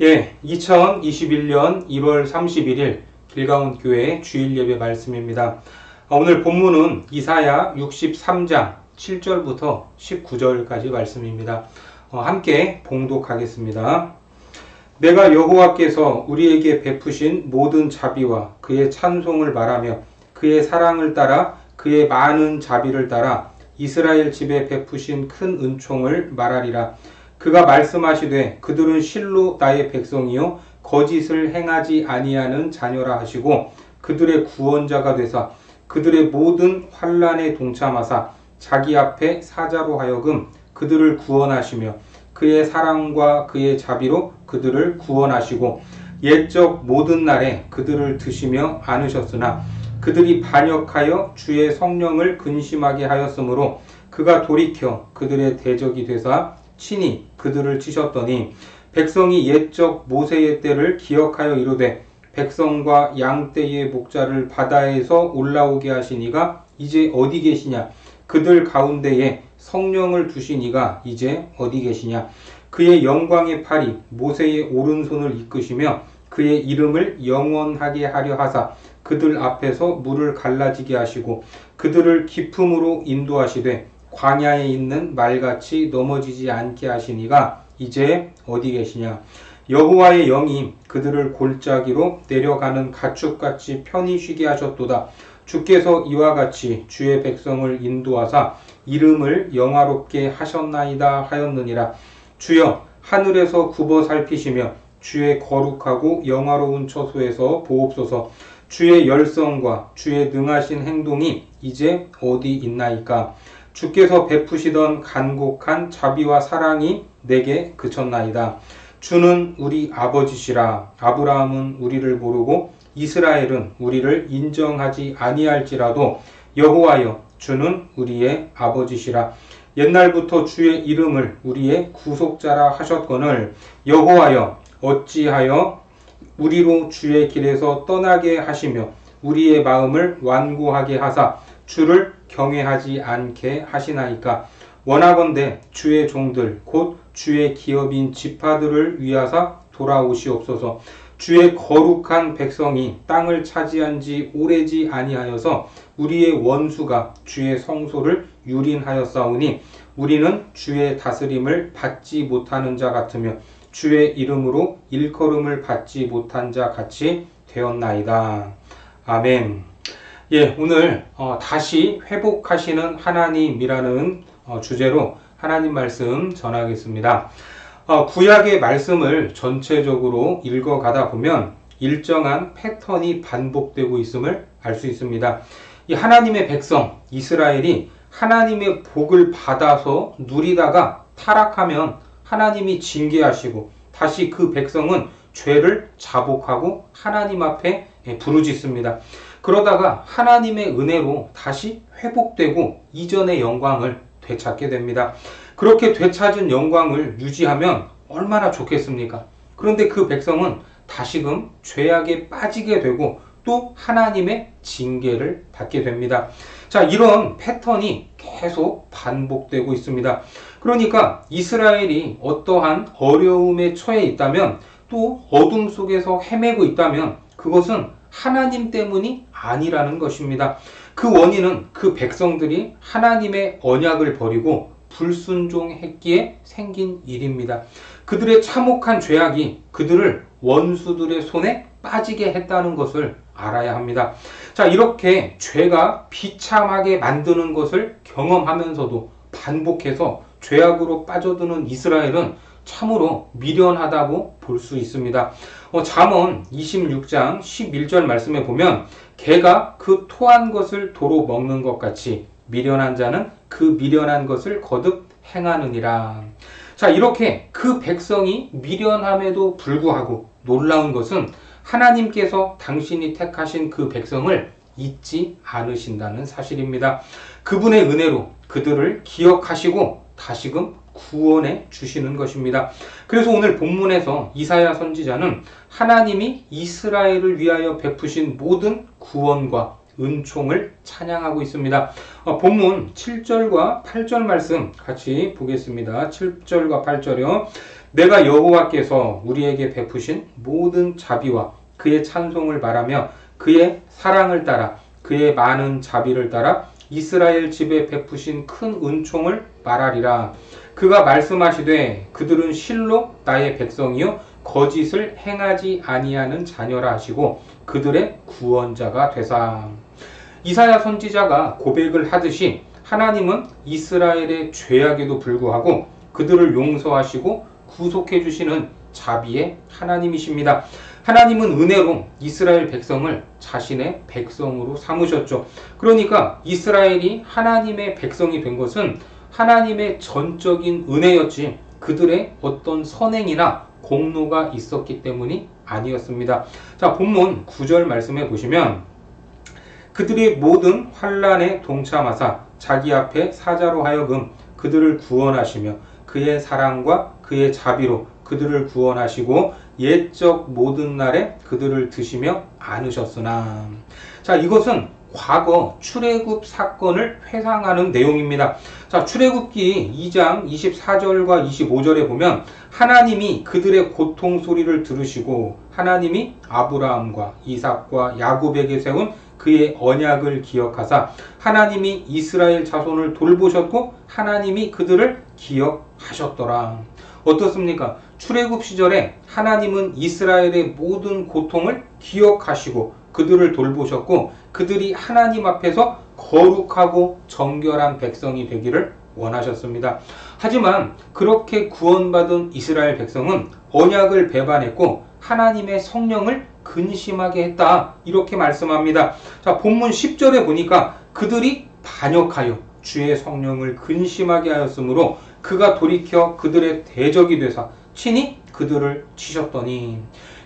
예, 2021년 1월 31일 길가온 교회 주일 예배 말씀입니다. 오늘 본문은 이사야 63장 7절부터 19절까지 말씀입니다. 함께 봉독하겠습니다. 내가 여호와께서 우리에게 베푸신 모든 자비와 그의 찬송을 말하며 그의 사랑을 따라 그의 많은 자비를 따라 이스라엘 집에 베푸신 큰 은총을 말하리라. 그가 말씀하시되 그들은 실로 나의 백성이요 거짓을 행하지 아니하는 자녀라 하시고 그들의 구원자가 되사 그들의 모든 환난에 동참하사 자기 앞에 사자로 하여금 그들을 구원하시며 그의 사랑과 그의 자비로 그들을 구원하시고 옛적 모든 날에 그들을 드시며 안으셨으나 그들이 반역하여 주의 성령을 근심하게 하였으므로 그가 돌이켜 그들의 대적이 되사 친히 그들을 치셨더니 백성이 옛적 모세의 때를 기억하여 이르되 백성과 양떼의 목자를 바다에서 올라오게 하신 이가 이제 어디 계시냐? 그들 가운데에 성령을 두신 이가 이제 어디 계시냐? 그의 영광의 팔이 모세의 오른손을 이끄시며 그의 이름을 영원하게 하려 하사 그들 앞에서 물을 갈라지게 하시고 그들을 깊음으로 인도하시되 광야에 있는 말같이 넘어지지 않게 하시니가 이제 어디 계시냐? 여호와의 영이 그들을 골짜기로 내려가는 가축같이 편히 쉬게 하셨도다. 주께서 이와 같이 주의 백성을 인도하사 이름을 영화롭게 하셨나이다 하였느니라. 주여 하늘에서 굽어 살피시며 주의 거룩하고 영화로운 처소에서 보옵소서. 주의 열성과 주의 능하신 행동이 이제 어디 있나이까? 주께서 베푸시던 간곡한 자비와 사랑이 내게 그쳤나이다. 주는 우리 아버지시라. 아브라함은 우리를 모르고 이스라엘은 우리를 인정하지 아니할지라도 여호와여 주는 우리의 아버지시라. 옛날부터 주의 이름을 우리의 구속자라 하셨거늘 여호와여 어찌하여 우리로 주의 길에서 떠나게 하시며 우리의 마음을 완고하게 하사 주를 경외하지 않게 하시나이까? 원하건대 주의 종들 곧 주의 기업인 지파들을 위하사 돌아오시옵소서. 주의 거룩한 백성이 땅을 차지한 지 오래지 아니하여서 우리의 원수가 주의 성소를 유린하였사오니 우리는 주의 다스림을 받지 못하는 자 같으며 주의 이름으로 일컬음을 받지 못한 자 같이 되었나이다. 아멘. 예, 오늘 다시 회복하시는 하나님이라는 주제로 하나님 말씀 전하겠습니다. 구약의 말씀을 전체적으로 읽어가다 보면 일정한 패턴이 반복되고 있음을 알 수 있습니다. 이 하나님의 백성 이스라엘이 하나님의 복을 받아서 누리다가 타락하면 하나님이 징계하시고 다시 그 백성은 죄를 자복하고 하나님 앞에 부르짖습니다. 그러다가 하나님의 은혜로 다시 회복되고 이전의 영광을 되찾게 됩니다. 그렇게 되찾은 영광을 유지하면 얼마나 좋겠습니까? 그런데 그 백성은 다시금 죄악에 빠지게 되고 또 하나님의 징계를 받게 됩니다. 자, 이런 패턴이 계속 반복되고 있습니다. 그러니까 이스라엘이 어떠한 어려움에 처해 있다면 또 어둠 속에서 헤매고 있다면 그것은 하나님 때문이 아니라는 것입니다. 그 원인은 그 백성들이 하나님의 언약을 버리고 불순종했기에 생긴 일입니다. 그들의 참혹한 죄악이 그들을 원수들의 손에 빠지게 했다는 것을 알아야 합니다. 자, 이렇게 죄가 비참하게 만드는 것을 경험하면서도 반복해서 죄악으로 빠져드는 이스라엘은 참으로 미련하다고 볼 수 있습니다. 잠언 26장 11절 말씀에 보면 개가 그 토한 것을 도로 먹는 것 같이 미련한 자는 그 미련한 것을 거듭 행하느니라. 자, 이렇게 그 백성이 미련함에도 불구하고 놀라운 것은 하나님께서 당신이 택하신 그 백성을 잊지 않으신다는 사실입니다. 그분의 은혜로 그들을 기억하시고 다시금 구원해 주시는 것입니다. 그래서 오늘 본문에서 이사야 선지자는 하나님이 이스라엘을 위하여 베푸신 모든 구원과 은총을 찬양하고 있습니다. 본문 7절과 8절 말씀 같이 보겠습니다. 7절과 8절이요. 내가 여호와께서 우리에게 베푸신 모든 자비와 그의 찬송을 말하며 그의 사랑을 따라 그의 많은 자비를 따라 이스라엘 집에 베푸신 큰 은총을 말하리라. 그가 말씀하시되 그들은 실로 나의 백성이요 거짓을 행하지 아니하는 자녀라 하시고 그들의 구원자가 되사. 이사야 선지자가 고백을 하듯이 하나님은 이스라엘의 죄악에도 불구하고 그들을 용서하시고 구속해 주시는 자비의 하나님이십니다. 하나님은 은혜로 이스라엘 백성을 자신의 백성으로 삼으셨죠. 그러니까 이스라엘이 하나님의 백성이 된 것은 하나님의 전적인 은혜였지 그들의 어떤 선행이나 공로가 있었기 때문이 아니었습니다. 자, 본문 9절 말씀해 보시면 그들의 모든 환난에 동참하사 자기 앞에 사자로 하여금 그들을 구원하시며 그의 사랑과 그의 자비로 그들을 구원하시고 옛적 모든 날에 그들을 드시며 안으셨으나. 자, 이것은 과거 출애굽 사건을 회상하는 내용입니다. 자, 출애굽기 2장 24절과 25절에 보면 하나님이 그들의 고통 소리를 들으시고 하나님이 아브라함과 이삭과 야곱에게 세운 그의 언약을 기억하사 하나님이 이스라엘 자손을 돌보셨고 하나님이 그들을 기억하셨더라. 어떻습니까? 출애굽 시절에 하나님은 이스라엘의 모든 고통을 기억하시고 그들을 돌보셨고 그들이 하나님 앞에서 거룩하고 정결한 백성이 되기를 원하셨습니다. 하지만 그렇게 구원받은 이스라엘 백성은 언약을 배반했고 하나님의 성령을 근심하게 했다. 이렇게 말씀합니다. 자, 본문 10절에 보니까 그들이 반역하여 주의 성령을 근심하게 하였으므로 그가 돌이켜 그들의 대적이 되사 친히 그들을 치셨더니.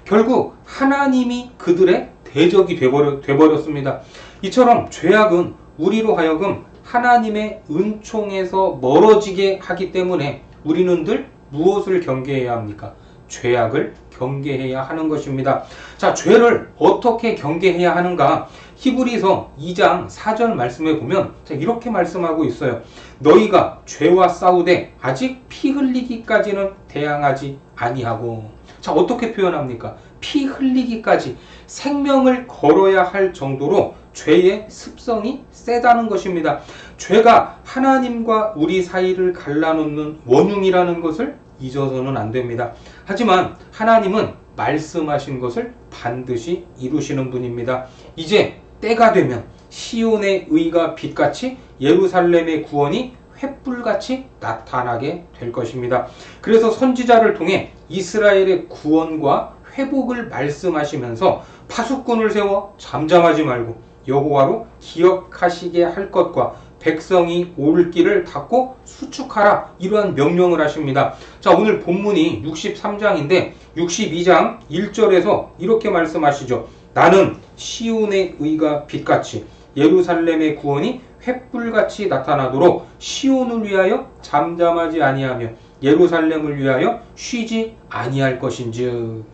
결국 하나님이 그들의 대적이 되버렸습니다. 이처럼 죄악은 우리로 하여금 하나님의 은총에서 멀어지게 하기 때문에 우리는 늘 무엇을 경계해야 합니까? 죄악을 경계해야 하는 것입니다. 자, 죄를 어떻게 경계해야 하는가? 히브리서 2장 4절 말씀에 보면 이렇게 말씀하고 있어요. 너희가 죄와 싸우되 아직 피 흘리기까지는 대항하지 아니하고. 자, 어떻게 표현합니까? 피 흘리기까지 생명을 걸어야 할 정도로 죄의 습성이 세다는 것입니다. 죄가 하나님과 우리 사이를 갈라놓는 원흉이라는 것을 잊어서는 안 됩니다. 하지만 하나님은 말씀하신 것을 반드시 이루시는 분입니다. 이제 때가 되면 시온의 의가 빛같이 예루살렘의 구원이 횃불같이 나타나게 될 것입니다. 그래서 선지자를 통해 이스라엘의 구원과 회복을 말씀하시면서 파수꾼을 세워 잠잠하지 말고 여호와로 기억하시게 할 것과 백성이 올 길을 닫고 수축하라, 이러한 명령을 하십니다. 자, 오늘 본문이 63장인데 62장 1절에서 이렇게 말씀하시죠. 나는 시온의 의가 빛같이 예루살렘의 구원이 횃불같이 나타나도록 시온을 위하여 잠잠하지 아니하며 예루살렘을 위하여 쉬지 아니할 것인즉.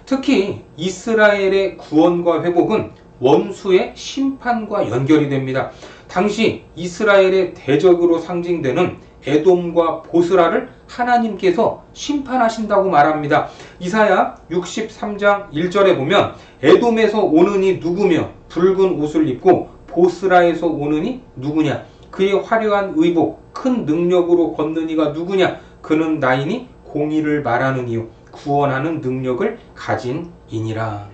특히 이스라엘의 구원과 회복은 원수의 심판과 연결이 됩니다. 당시 이스라엘의 대적으로 상징되는 에돔과 보스라를 하나님께서 심판하신다고 말합니다. 이사야 63장 1절에 보면 에돔에서 오는 이 누구며 붉은 옷을 입고 보스라에서 오는 이 누구냐? 그의 화려한 의복 큰 능력으로 걷는 이가 누구냐? 그는 나이니 공의를 말하는 이요 구원하는 능력을 가진 이니라.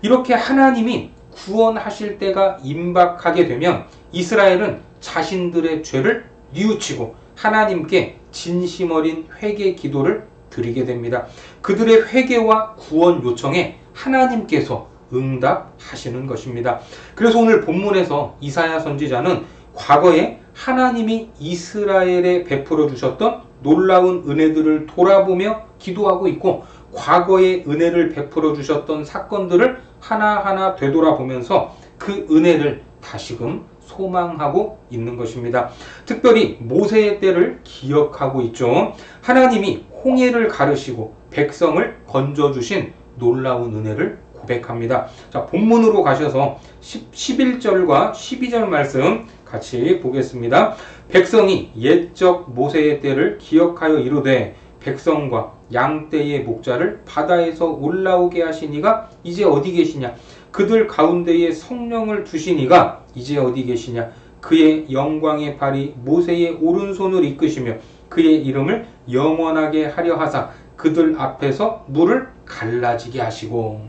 이렇게 하나님이 구원하실 때가 임박하게 되면 이스라엘은 자신들의 죄를 뉘우치고 하나님께 진심 어린 회개 기도를 드리게 됩니다. 그들의 회개와 구원 요청에 하나님께서 응답하시는 것입니다. 그래서 오늘 본문에서 이사야 선지자는 과거에 하나님이 이스라엘에 베풀어 주셨던 놀라운 은혜들을 돌아보며 기도하고 있고 과거의 은혜를 베풀어 주셨던 사건들을 하나하나 되돌아보면서 그 은혜를 다시금 소망하고 있는 것입니다. 특별히 모세의 때를 기억하고 있죠. 하나님이 홍해를 가르시고 백성을 건져주신 놀라운 은혜를 고백합니다. 자, 본문으로 가셔서 11절과 12절 말씀 같이 보겠습니다. 백성이 옛적 모세의 때를 기억하여 이르되 백성과 양떼의 목자를 바다에서 올라오게 하시니가 이제 어디 계시냐? 그들 가운데에 성령을 두시니가 이제 어디 계시냐? 그의 영광의 발이 모세의 오른손을 이끄시며 그의 이름을 영원하게 하려 하사 그들 앞에서 물을 갈라지게 하시고.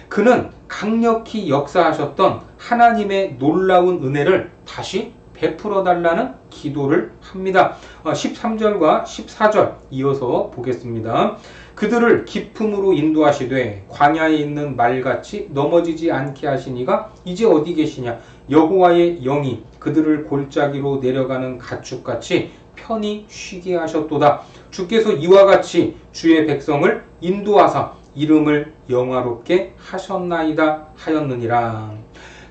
그는 강력히 역사하셨던 하나님의 놀라운 은혜를 다시 베풀어 달라는 기도를 합니다. 13절과 14절 이어서 보겠습니다. 그들을 기품으로 인도하시되 광야에 있는 말같이 넘어지지 않게 하시니가 이제 어디 계시냐? 여호와의 영이 그들을 골짜기로 내려가는 가축같이 편히 쉬게 하셨도다. 주께서 이와 같이 주의 백성을 인도하사 이름을 영화롭게 하셨나이다 하였느니라.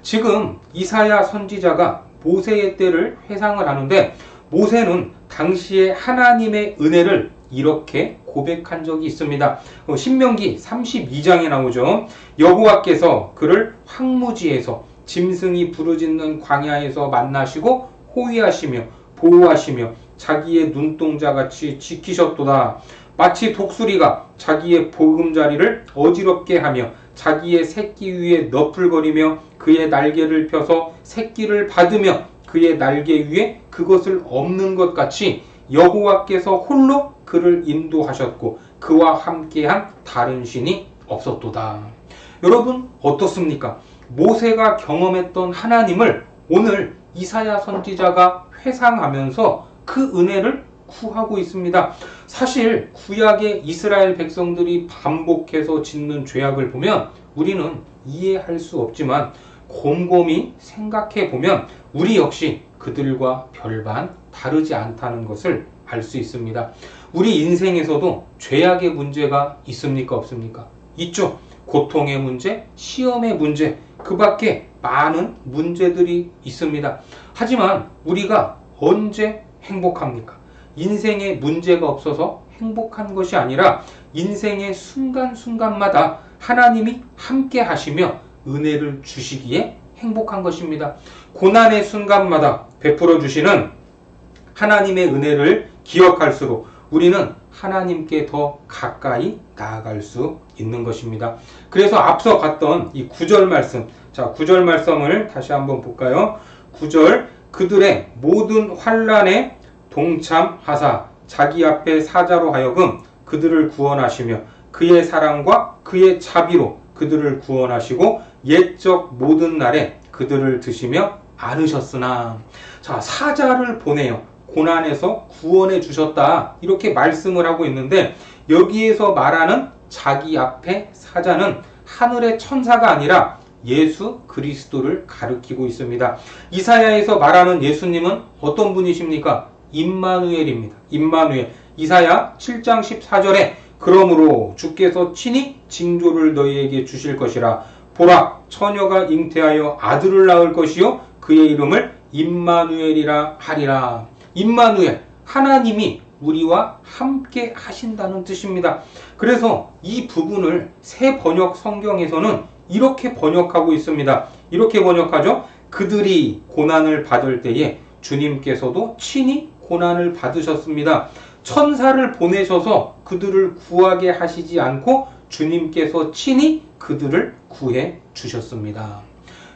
지금 이사야 선지자가 모세의 때를 회상을 하는데, 모세는 당시에 하나님의 은혜를 이렇게 고백한 적이 있습니다. 신명기 32장에 나오죠. 여호와께서 그를 황무지에서 짐승이 부르짖는 광야에서 만나시고 호위하시며 보호하시며 자기의 눈동자같이 지키셨도다. 마치 독수리가 자기의 보금자리를 어지럽게 하며 자기의 새끼 위에 너풀거리며 그의 날개를 펴서 새끼를 받으며 그의 날개 위에 그것을 엎는 것 같이 여호와께서 홀로 그를 인도하셨고 그와 함께한 다른 신이 없었도다. 여러분 어떻습니까? 모세가 경험했던 하나님을 오늘 이사야 선지자가 회상하면서 그 은혜를 구하고 있습니다. 사실 구약의 이스라엘 백성들이 반복해서 짓는 죄악을 보면 우리는 이해할 수 없지만 곰곰이 생각해 보면 우리 역시 그들과 별반 다르지 않다는 것을 알 수 있습니다. 우리 인생에서도 죄악의 문제가 있습니까? 없습니까? 있죠. 고통의 문제, 시험의 문제, 그 밖에 많은 문제들이 있습니다. 하지만 우리가 언제 행복합니까? 인생에 문제가 없어서 행복한 것이 아니라 인생의 순간순간마다 하나님이 함께 하시며 은혜를 주시기에 행복한 것입니다. 고난의 순간마다 베풀어 주시는 하나님의 은혜를 기억할수록 우리는 하나님께 더 가까이 나아갈 수 있는 것입니다. 그래서 앞서 봤던 이 9절 말씀, 자 9절 말씀을 다시 한번 볼까요? 9절, 그들의 모든 환난에 동참하사 자기 앞에 사자로 하여금 그들을 구원하시며 그의 사랑과 그의 자비로 그들을 구원하시고 옛적 모든 날에 그들을 드시며 안으셨으나. 자, 사자를 보내요. 고난에서 구원해 주셨다, 이렇게 말씀을 하고 있는데, 여기에서 말하는 자기 앞에 사자는 하늘의 천사가 아니라 예수 그리스도를 가리키고 있습니다. 이사야에서 말하는 예수님은 어떤 분이십니까? 임마누엘입니다. 임마누엘. 이사야 7장 14절에 그러므로 주께서 친히 징조를 너희에게 주실 것이라. 보라, 처녀가 잉태하여 아들을 낳을 것이요 그의 이름을 임마누엘이라 하리라. 임마누엘, 하나님이 우리와 함께 하신다는 뜻입니다. 그래서 이 부분을 새 번역 성경에서는 이렇게 번역하고 있습니다. 이렇게 번역하죠. 그들이 고난을 받을 때에 주님께서도 친히 고난을 받으셨습니다. 천사를 보내셔서 그들을 구하게 하시지 않고 주님께서 친히 그들을 구해 주셨습니다.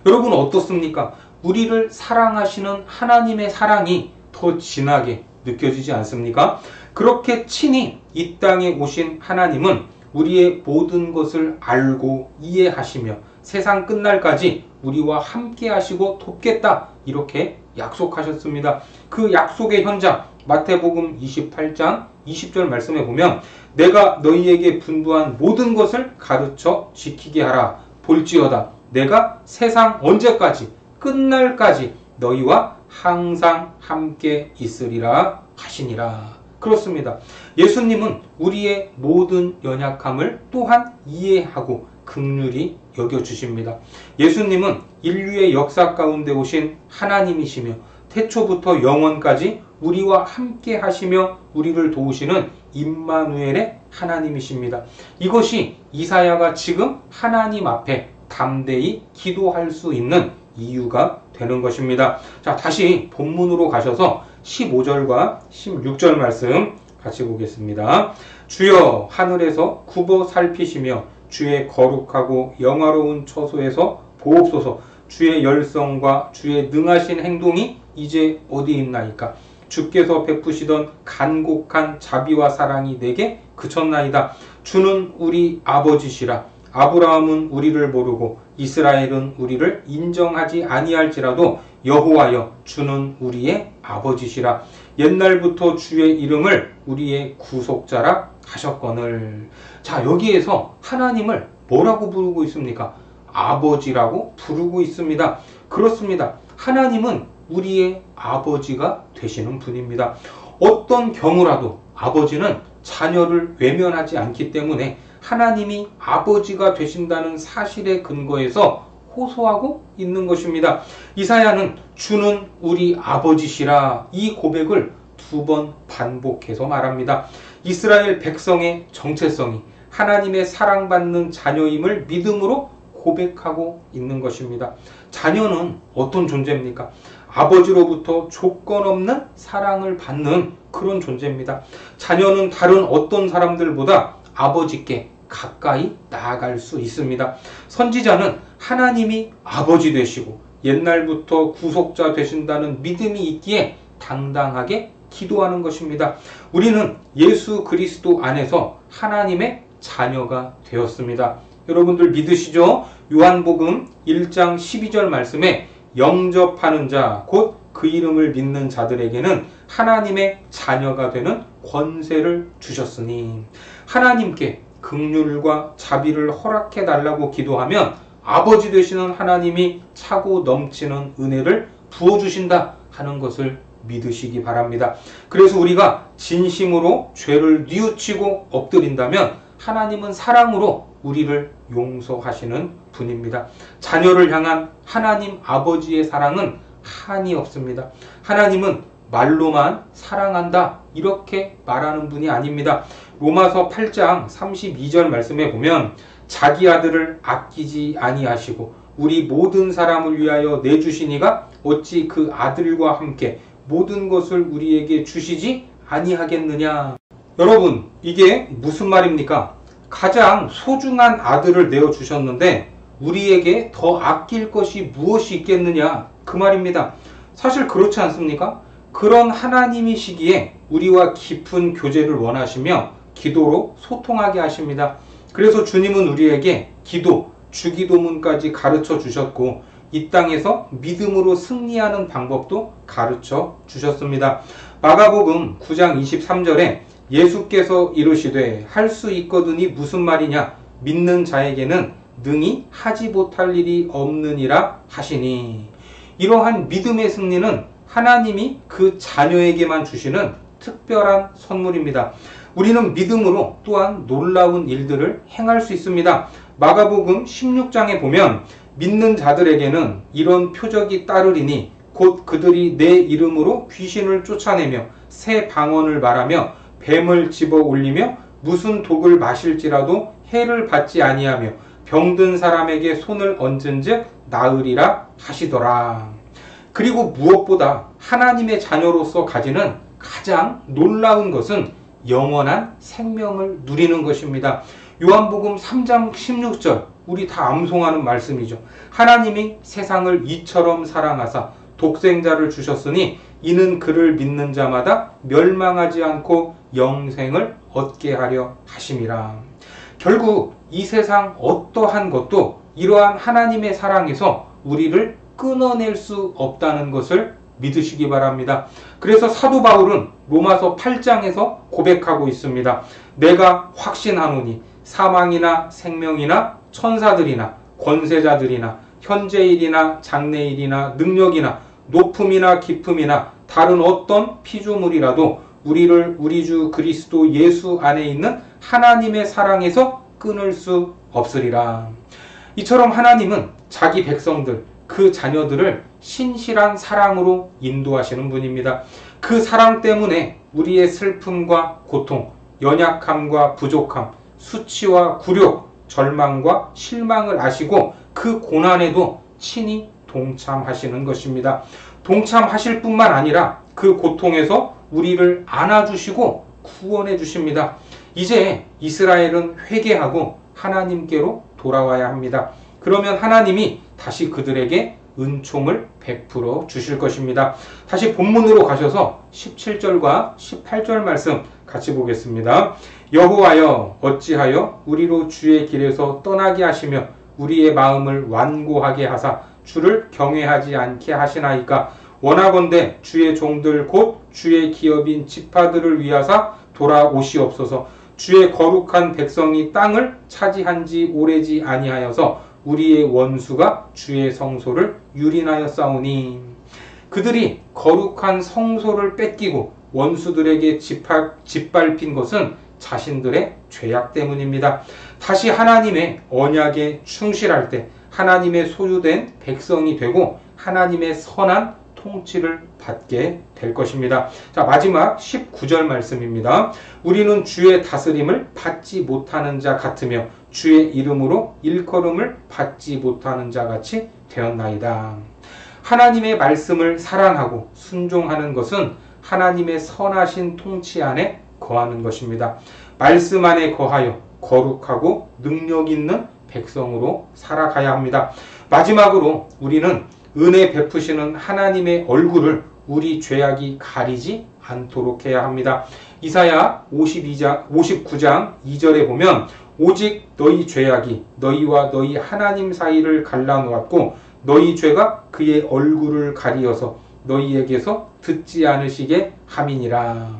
여러분 어떻습니까? 우리를 사랑하시는 하나님의 사랑이 더 진하게 느껴지지 않습니까? 그렇게 친히 이 땅에 오신 하나님은 우리의 모든 것을 알고 이해하시며 세상 끝날까지 우리와 함께 하시고 돕겠다, 이렇게 약속하셨습니다. 그 약속의 현장, 마태복음 28장 20절 말씀에 보면 내가 너희에게 분부한 모든 것을 가르쳐 지키게 하라. 볼지어다 내가 세상 언제까지, 끝날까지 너희와 항상 함께 있으리라 하시니라. 그렇습니다. 예수님은 우리의 모든 연약함을 또한 이해하고 긍휼히 여겨주십니다. 예수님은 인류의 역사 가운데 오신 하나님이시며 태초부터 영원까지 우리와 함께 하시며 우리를 도우시는 임마누엘의 하나님이십니다. 이것이 이사야가 지금 하나님 앞에 담대히 기도할 수 있는 이유가 되는 것입니다. 자, 다시 본문으로 가셔서 15절과 16절 말씀 같이 보겠습니다. 주여 하늘에서 굽어 살피시며 주의 거룩하고 영화로운 처소에서 보옵소서. 주의 열성과 주의 능하신 행동이 이제 어디 있나이까? 주께서 베푸시던 간곡한 자비와 사랑이 내게 그쳤나이다. 주는 우리 아버지시라. 아브라함은 우리를 모르고 이스라엘은 우리를 인정하지 아니할지라도 여호와여 주는 우리의 아버지시라. 옛날부터 주의 이름을 우리의 구속자라 하셨거늘. 자, 여기에서 하나님을 뭐라고 부르고 있습니까? 아버지라고 부르고 있습니다. 그렇습니다. 하나님은 우리의 아버지가 되시는 분입니다. 어떤 경우라도 아버지는 자녀를 외면하지 않기 때문에 하나님이 아버지가 되신다는 사실에 근거해서 호소하고 있는 것입니다. 이사야는 주는 우리 아버지시라 이 고백을 2번 반복해서 말합니다. 이스라엘 백성의 정체성이 하나님의 사랑받는 자녀임을 믿음으로 고백하고 있는 것입니다. 자녀는 어떤 존재입니까? 아버지로부터 조건 없는 사랑을 받는 그런 존재입니다. 자녀는 다른 어떤 사람들보다 아버지께 가까이 나아갈 수 있습니다. 선지자는 하나님이 아버지 되시고 옛날부터 구속자 되신다는 믿음이 있기에 당당하게 기도하는 것입니다. 우리는 예수 그리스도 안에서 하나님의 자녀가 되었습니다. 여러분들 믿으시죠? 요한복음 1장 12절 말씀에 영접하는 자, 곧 그 이름을 믿는 자들에게는 하나님의 자녀가 되는 권세를 주셨으니, 하나님께 긍휼과 자비를 허락해 달라고 기도하면 아버지 되시는 하나님이 차고 넘치는 은혜를 부어주신다 하는 것을 믿으시기 바랍니다. 그래서 우리가 진심으로 죄를 뉘우치고 엎드린다면 하나님은 사랑으로 우리를 용서하시는 분입니다. 자녀를 향한 하나님 아버지의 사랑은 한이 없습니다. 하나님은 말로만 사랑한다 이렇게 말하는 분이 아닙니다. 로마서 8장 32절 말씀에 보면 자기 아들을 아끼지 아니하시고 우리 모든 사람을 위하여 내주시니가 어찌 그 아들과 함께 모든 것을 우리에게 주시지 아니하겠느냐. 여러분, 이게 무슨 말입니까? 가장 소중한 아들을 내어주셨는데 우리에게 더 아낄 것이 무엇이 있겠느냐 그 말입니다. 사실 그렇지 않습니까? 그런 하나님이시기에 우리와 깊은 교제를 원하시며 기도로 소통하게 하십니다. 그래서 주님은 우리에게 기도, 주기도문까지 가르쳐 주셨고 이 땅에서 믿음으로 승리하는 방법도 가르쳐 주셨습니다. 마가복음 9장 23절에 예수께서 이르시되 할 수 있거든이 무슨 말이냐? 믿는 자에게는 능히 하지 못할 일이 없느니라 하시니. 이러한 믿음의 승리는 하나님이 그 자녀에게만 주시는 특별한 선물입니다. 우리는 믿음으로 또한 놀라운 일들을 행할 수 있습니다. 마가복음 16장에 보면 믿는 자들에게는 이런 표적이 따르리니 곧 그들이 내 이름으로 귀신을 쫓아내며 새 방언을 말하며 뱀을 집어 올리며 무슨 독을 마실지라도 해를 받지 아니하며 병든 사람에게 손을 얹은즉 나으리라 하시더라. 그리고 무엇보다 하나님의 자녀로서 가지는 가장 놀라운 것은 영원한 생명을 누리는 것입니다. 요한복음 3장 16절 우리 다 암송하는 말씀이죠. 하나님이 세상을 이처럼 사랑하사 독생자를 주셨으니 이는 그를 믿는 자마다 멸망하지 않고 영생을 얻게 하려 하심이라. 결국 이 세상 어떠한 것도 이러한 하나님의 사랑에서 우리를 끊어낼 수 없다는 것을 믿으시기 바랍니다. 그래서 사도 바울은 로마서 8장에서 고백하고 있습니다. 내가 확신하노니 사망이나 생명이나 천사들이나 권세자들이나 현재일이나 장래일이나 능력이나 높음이나 깊음이나 다른 어떤 피조물이라도 우리를 우리 주 그리스도 예수 안에 있는 하나님의 사랑에서 끊을 수 없으리라. 이처럼 하나님은 자기 백성들, 그 자녀들을 신실한 사랑으로 인도하시는 분입니다. 그 사랑 때문에 우리의 슬픔과 고통, 연약함과 부족함, 수치와 굴욕, 절망과 실망을 아시고 그 고난에도 친히 동참하시는 것입니다. 동참하실 뿐만 아니라 그 고통에서 우리를 안아주시고 구원해 주십니다. 이제 이스라엘은 회개하고 하나님께로 돌아와야 합니다. 그러면 하나님이 다시 그들에게 은총을 베풀어 주실 것입니다. 다시 본문으로 가셔서 17절과 18절 말씀 같이 보겠습니다. 여호와여 어찌하여 우리로 주의 길에서 떠나게 하시며 우리의 마음을 완고하게 하사 주를 경외하지 않게 하시나이까. 원하건대 주의 종들 곧 주의 기업인 지파들을 위하사 돌아오시옵소서. 주의 거룩한 백성이 땅을 차지한 지 오래지 아니하여서 우리의 원수가 주의 성소를 유린하였사오니. 그들이 거룩한 성소를 뺏기고 원수들에게 짓밟힌 것은 자신들의 죄악 때문입니다. 다시 하나님의 언약에 충실할 때 하나님의 소유된 백성이 되고 하나님의 선한 통치를 받게 될 것입니다. 자, 마지막 19절 말씀입니다. 우리는 주의 다스림을 받지 못하는 자 같으며 주의 이름으로 일컬음을 받지 못하는 자 같이 되었나이다. 하나님의 말씀을 사랑하고 순종하는 것은 하나님의 선하신 통치 안에 거하는 것입니다. 말씀 안에 거하여 거룩하고 능력 있는 백성으로 살아가야 합니다. 마지막으로 우리는 은혜 베푸시는 하나님의 얼굴을 우리 죄악이 가리지 않도록 해야 합니다. 이사야 59장 2절에 보면 오직 너희 죄악이 너희와 너희 하나님 사이를 갈라놓았고 너희 죄가 그의 얼굴을 가리어서 너희에게서 듣지 않으시게 함이니라.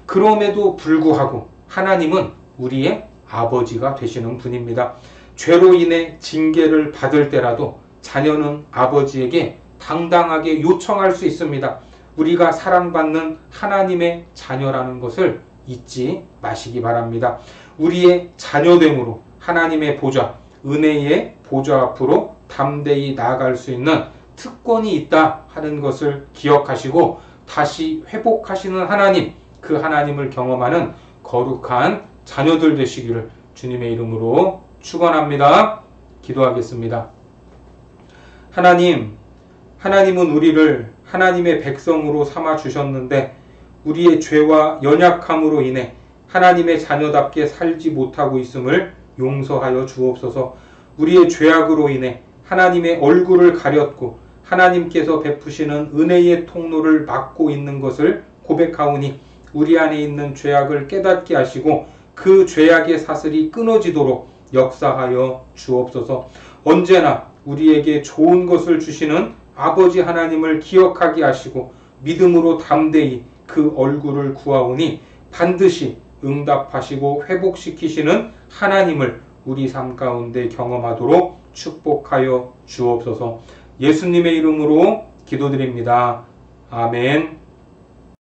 그럼에도 불구하고 하나님은 우리의 아버지가 되시는 분입니다. 죄로 인해 징계를 받을 때라도 자녀는 아버지에게 당당하게 요청할 수 있습니다. 우리가 사랑받는 하나님의 자녀라는 것을 잊지 마시기 바랍니다. 우리의 자녀됨으로 하나님의 보좌, 은혜의 보좌 앞으로 담대히 나아갈 수 있는 특권이 있다 하는 것을 기억하시고 다시 회복하시는 하나님, 그 하나님을 경험하는 거룩한 자녀들 되시기를 주님의 이름으로 축원합니다. 기도하겠습니다. 하나님은 우리를 하나님의 백성으로 삼아 주셨는데 우리의 죄와 연약함으로 인해 하나님의 자녀답게 살지 못하고 있음을 용서하여 주옵소서. 우리의 죄악으로 인해 하나님의 얼굴을 가렸고 하나님께서 베푸시는 은혜의 통로를 막고 있는 것을 고백하오니 우리 안에 있는 죄악을 깨닫게 하시고 그 죄악의 사슬이 끊어지도록 역사하여 주옵소서. 언제나 우리에게 좋은 것을 주시는 아버지 하나님을 기억하게 하시고 믿음으로 담대히 그 얼굴을 구하오니 반드시 응답하시고 회복시키시는 하나님을 우리 삶 가운데 경험하도록 축복하여 주옵소서. 예수님의 이름으로 기도드립니다. 아멘.